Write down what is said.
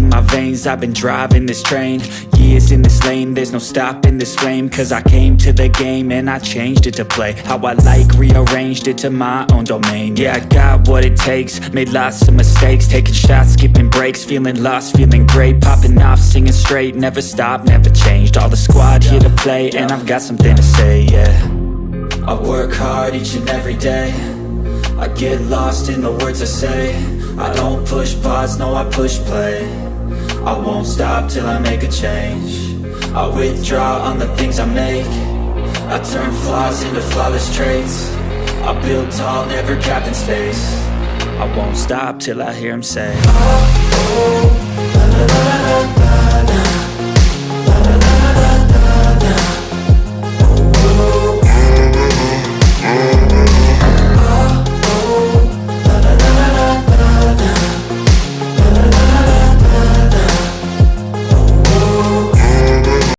in my veins, I've been driving this train. Years in this lane, there's no stopping this flame. Cause I came to the game and I changed it to play how I like, rearranged it to my own domain. Yeah, I got what it takes, made lots of mistakes, taking shots, skipping breaks, feeling lost, feeling great, popping off, singing straight, never stopped, never changed. All the squad here to play, and I've got something to say, yeah. I work hard each and every day, I get lost in the words I say. I don't push pause, no, I push play. I won't stop till I make a change. I withdraw on the things I make. I turn flaws into flawless traits. I build tall, never capped in space. I won't stop till I hear him say, oh, oh.